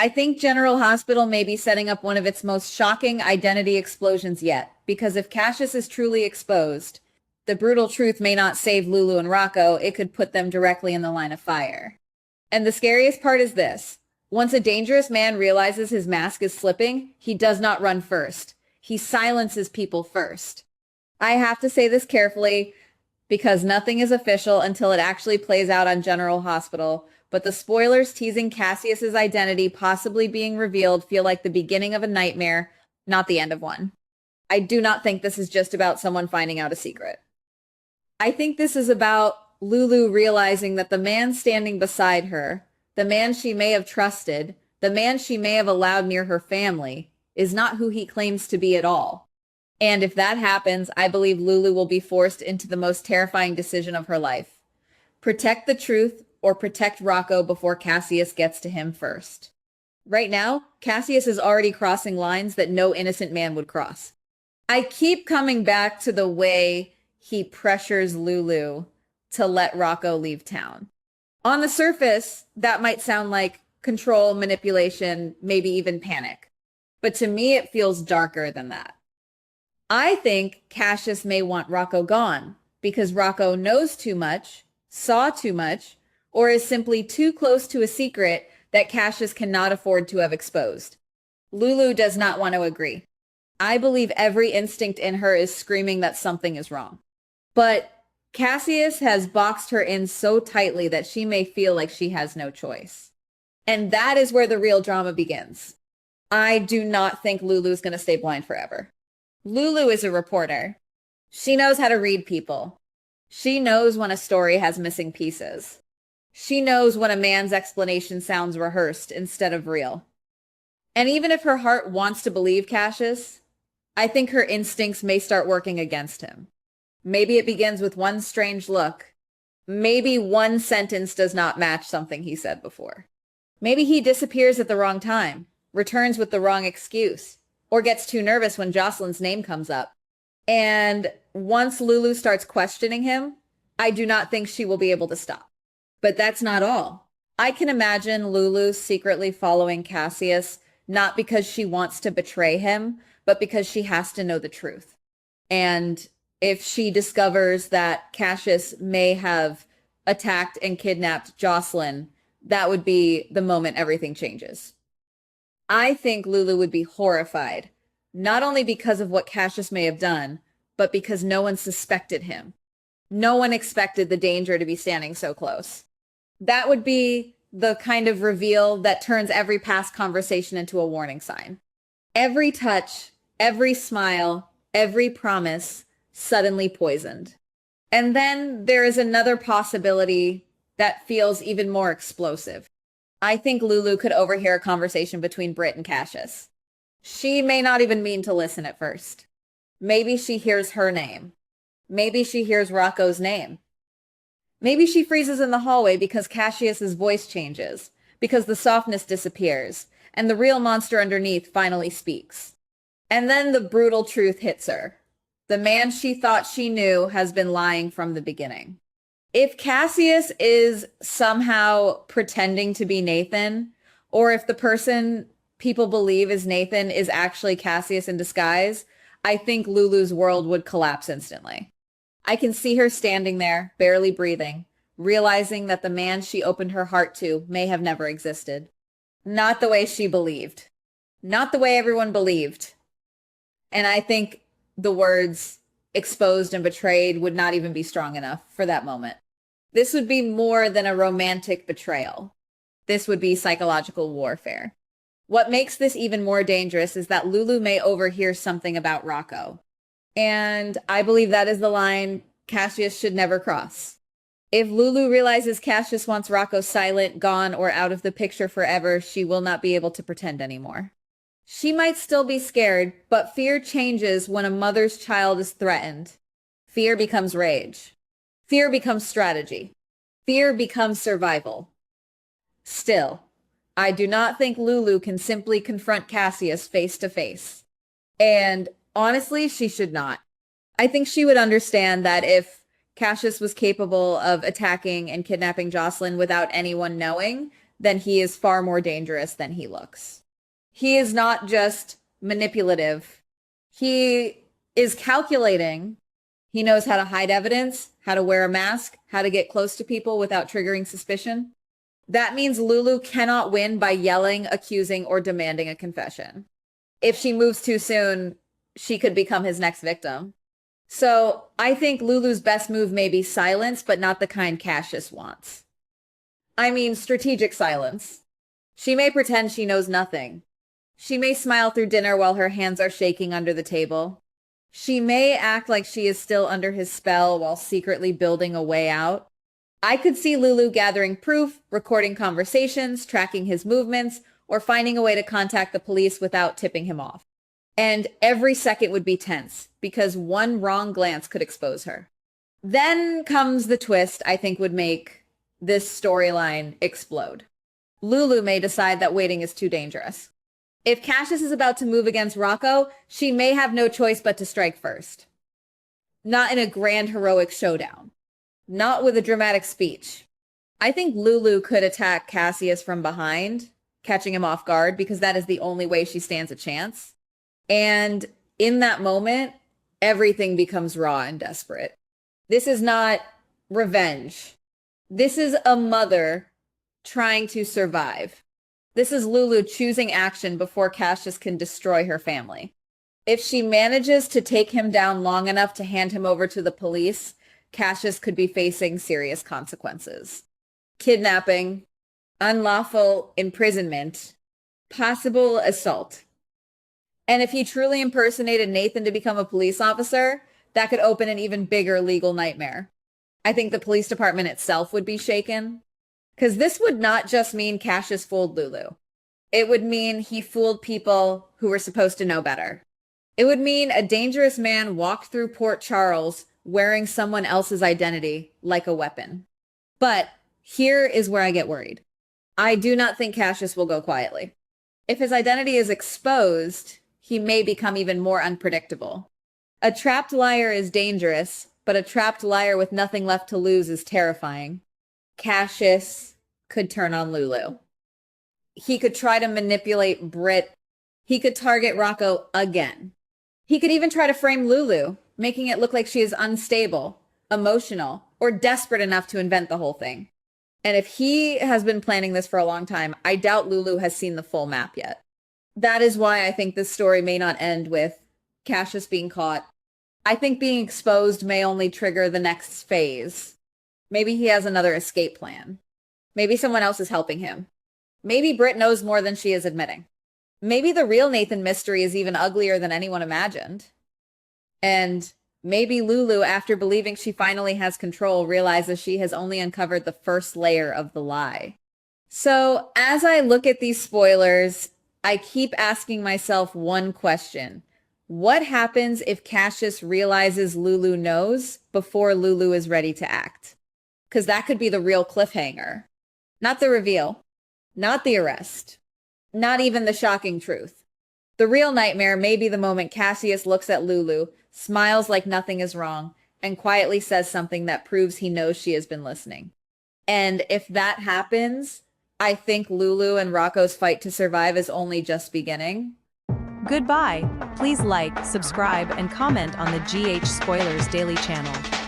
I think General Hospital may be setting up one of its most shocking identity explosions yet, because if Cassius is truly exposed, the brutal truth may not save Lulu and Rocco, it could put them directly in the line of fire. And the scariest part is this. Once a dangerous man realizes his mask is slipping, he does not run first. He silences people first. I have to say this carefully because nothing is official until it actually plays out on General Hospital, but the spoilers teasing Cassius's identity possibly being revealed feel like the beginning of a nightmare, not the end of one. I do not think this is just about someone finding out a secret. I think this is about Lulu realizing that the man standing beside her, the man she may have trusted, the man she may have allowed near her family, is not who he claims to be at all. And if that happens, I believe Lulu will be forced into the most terrifying decision of her life. Protect the truth or protect Rocco before Cassius gets to him first. Right now, Cassius is already crossing lines that no innocent man would cross. I keep coming back to the way he pressures Lulu to let Rocco leave town. On the surface, that might sound like control, manipulation, maybe even panic. But to me, it feels darker than that. I think Cassius may want Rocco gone because Rocco knows too much, saw too much, or is simply too close to a secret that Cassius cannot afford to have exposed. Lulu does not want to agree. I believe every instinct in her is screaming that something is wrong. But Cassius has boxed her in so tightly that she may feel like she has no choice. And that is where the real drama begins. I do not think Lulu's going to stay blind forever. Lulu is a reporter. She knows how to read people. She knows when a story has missing pieces. She knows when a man's explanation sounds rehearsed instead of real. And even if her heart wants to believe Cassius, I think her instincts may start working against him. Maybe it begins with one strange look. Maybe one sentence does not match something he said before. Maybe he disappears at the wrong time, returns with the wrong excuse, or gets too nervous when Jocelyn's name comes up. And once Lulu starts questioning him, I do not think she will be able to stop. But that's not all. I can imagine Lulu secretly following Cassius, not because she wants to betray him, but because she has to know the truth. And if she discovers that Cassius may have attacked and kidnapped Jocelyn, that would be the moment everything changes. I think Lulu would be horrified, not only because of what Cassius may have done, but because no one suspected him. No one expected the danger to be standing so close. That would be the kind of reveal that turns every past conversation into a warning sign. Every touch, every smile, every promise suddenly poisoned. And then there is another possibility that feels even more explosive. I think Lulu could overhear a conversation between Britt and Cassius. She may not even mean to listen at first. Maybe she hears her name. Maybe she hears Rocco's name. Maybe she freezes in the hallway because Cassius's voice changes, because the softness disappears, and the real monster underneath finally speaks. And then the brutal truth hits her. The man she thought she knew has been lying from the beginning. If Cassius is somehow pretending to be Nathan, or if the person people believe is Nathan is actually Cassius in disguise, I think Lulu's world would collapse instantly. I can see her standing there, barely breathing, realizing that the man she opened her heart to may have never existed. Not the way she believed. Not the way everyone believed. And I think the words exposed and betrayed would not even be strong enough for that moment. This would be more than a romantic betrayal. This would be psychological warfare. What makes this even more dangerous is that Lulu may overhear something about Rocco. And I believe that is the line Cassius should never cross. If Lulu realizes Cassius wants Rocco silent, gone, or out of the picture forever, she will not be able to pretend anymore. She might still be scared, but fear changes when a mother's child is threatened. Fear becomes rage. Fear becomes strategy. Fear becomes survival. Still, I do not think Lulu can simply confront Cassius face to face. And honestly, she should not. I think she would understand that if Cassius was capable of attacking and kidnapping Jocelyn without anyone knowing, then he is far more dangerous than he looks. He is not just manipulative. He is calculating. He knows how to hide evidence, how to wear a mask, how to get close to people without triggering suspicion. That means Lulu cannot win by yelling, accusing, or demanding a confession. If she moves too soon, she could become his next victim. So I think Lulu's best move may be silence, but not the kind Cussius wants. I mean, strategic silence. She may pretend she knows nothing. She may smile through dinner while her hands are shaking under the table. She may act like she is still under his spell while secretly building a way out. I could see Lulu gathering proof, recording conversations, tracking his movements, or finding a way to contact the police without tipping him off. And every second would be tense because one wrong glance could expose her. Then comes the twist I think would make this storyline explode. Lulu may decide that waiting is too dangerous. If Cussius is about to move against Rocco, she may have no choice but to strike first. Not in a grand heroic showdown. Not with a dramatic speech. I think Lulu could attack Cussius from behind, catching him off guard, because that is the only way she stands a chance. And in that moment, everything becomes raw and desperate. This is not revenge. This is a mother trying to survive. This is Lulu choosing action before Cussius can destroy her family. If she manages to take him down long enough to hand him over to the police, Cussius could be facing serious consequences. Kidnapping, unlawful imprisonment, possible assault. And if he truly impersonated Nathan to become a police officer, that could open an even bigger legal nightmare. I think the police department itself would be shaken. Because this would not just mean Cussius fooled Lulu. It would mean he fooled people who were supposed to know better. It would mean a dangerous man walked through Port Charles wearing someone else's identity like a weapon. But here is where I get worried. I do not think Cussius will go quietly. If his identity is exposed, he may become even more unpredictable. A trapped liar is dangerous, but a trapped liar with nothing left to lose is terrifying. Cussius could turn on Lulu. He could try to manipulate Britt. He could target Rocco again. He could even try to frame Lulu, making it look like she is unstable, emotional, or desperate enough to invent the whole thing. And if he has been planning this for a long time, I doubt Lulu has seen the full map yet. That is why I think this story may not end with Cussius being caught. I think being exposed may only trigger the next phase. Maybe he has another escape plan. Maybe someone else is helping him. Maybe Britt knows more than she is admitting. Maybe the real Nathan mystery is even uglier than anyone imagined. And maybe Lulu, after believing she finally has control, realizes she has only uncovered the first layer of the lie. So as I look at these spoilers, I keep asking myself one question. What happens if Cussius realizes Lulu knows before Lulu is ready to act? Because that could be the real cliffhanger. Not the reveal. Not the arrest. Not even the shocking truth. The real nightmare may be the moment Cussius looks at Lulu, smiles like nothing is wrong, and quietly says something that proves he knows she has been listening. And if that happens, I think Lulu and Rocco's fight to survive is only just beginning. Goodbye. Please like, subscribe, and comment on the GH Spoilers Daily channel.